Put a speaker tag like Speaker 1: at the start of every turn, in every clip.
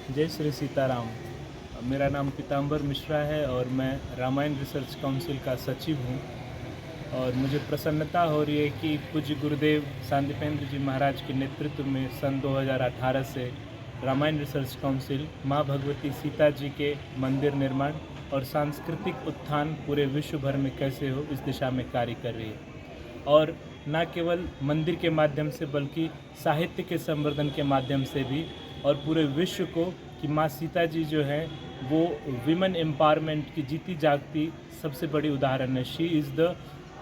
Speaker 1: जय श्री सीताराम। मेरा नाम पीताम्बर मिश्रा है और मैं रामायण रिसर्च काउंसिल का सचिव हूँ। और मुझे प्रसन्नता हो रही है कि पूज्य गुरुदेव सांदीपेंद्र जी महाराज के नेतृत्व में सन 2018 से रामायण रिसर्च काउंसिल माँ भगवती सीता जी के मंदिर निर्माण और सांस्कृतिक उत्थान पूरे विश्व भर में कैसे हो इस दिशा में कार्य कर रही है। और न केवल मंदिर के माध्यम से बल्कि साहित्य के संवर्धन के माध्यम से भी, और पूरे विश्व को कि माँ सीता जी जो है वो विमेन एम्पावरमेंट की जीती जागती सबसे बड़ी उदाहरण है। She is the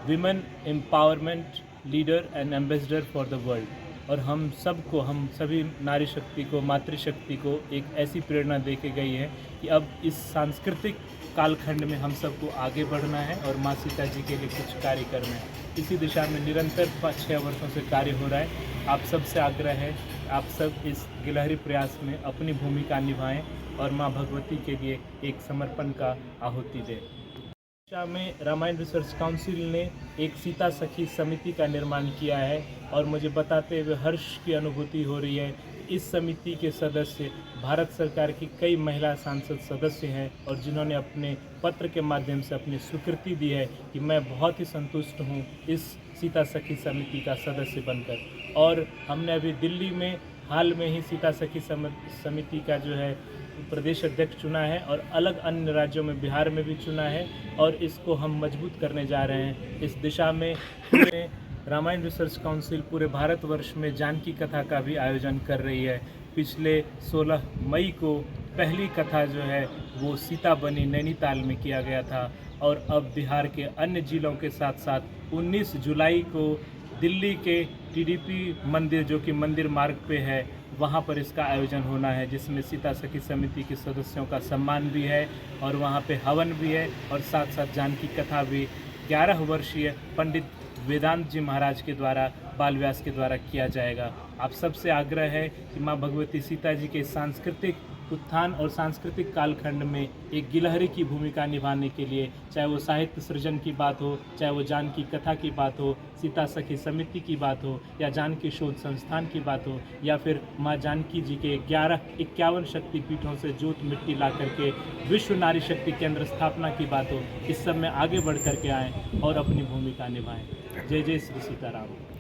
Speaker 1: women empowerment leader and ambassador for the world. और हम सबको, हम सभी नारी शक्ति को, मातृशक्ति को एक ऐसी प्रेरणा दे के गई है कि अब इस सांस्कृतिक कालखंड में हम सबको आगे बढ़ना है और माँ सीता जी के लिए कुछ कार्य करना है। इसी दिशा में निरंतर 5-6 वर्षों से कार्य हो रहा है। आप सबसे आग्रह है, आप सब इस गिलहरी प्रयास में अपनी भूमिका निभाएं और माँ भगवती के लिए एक समर्पण का आहुति दें। दिशा में रामायण रिसर्च काउंसिल ने एक सीता सखी समिति का निर्माण किया है और मुझे बताते हुए हर्ष की अनुभूति हो रही है। इस समिति के सदस्य भारत सरकार की कई महिला सांसद सदस्य हैं और जिन्होंने अपने पत्र के माध्यम से अपनी स्वीकृति दी है कि मैं बहुत ही संतुष्ट हूं इस सीता सखी समिति का सदस्य बनकर। और हमने अभी दिल्ली में हाल में ही सीता सखी समिति का जो है प्रदेश अध्यक्ष चुना है और अलग अन्य राज्यों में, बिहार में भी चुना है और इसको हम मजबूत करने जा रहे हैं। इस दिशा में रामायण रिसर्च काउंसिल पूरे भारतवर्ष में जानकी कथा का भी आयोजन कर रही है। पिछले 16 मई को पहली कथा जो है वो सीता बनी नैनीताल में किया गया था और अब बिहार के अन्य जिलों के साथ साथ 19 जुलाई को दिल्ली के टीडीपी मंदिर, जो कि मंदिर मार्ग पे है, वहाँ पर इसका आयोजन होना है, जिसमें सीता सखी समिति के सदस्यों का सम्मान भी है और वहाँ पे हवन भी है और साथ साथ जानकी कथा भी 11 वर्षीय पंडित वेदांत जी महाराज के द्वारा, बाल व्यास के द्वारा किया जाएगा। आप सबसे आग्रह है कि माँ भगवती सीता जी के सांस्कृतिक उत्थान और सांस्कृतिक कालखंड में एक गिलहरी की भूमिका निभाने के लिए, चाहे वो साहित्य सृजन की बात हो, चाहे वो जानकी कथा की बात हो, सीता सखी समिति की बात हो, या जानकी शोध संस्थान की बात हो, या फिर माँ जानकी जी के 51 शक्तिपीठों से जोत मिट्टी ला करके विश्व नारी शक्ति केंद्र स्थापना की बात हो, इस सब में आगे बढ़ करके आएँ और अपनी भूमिका निभाएं। जय जय श्री सीताराम।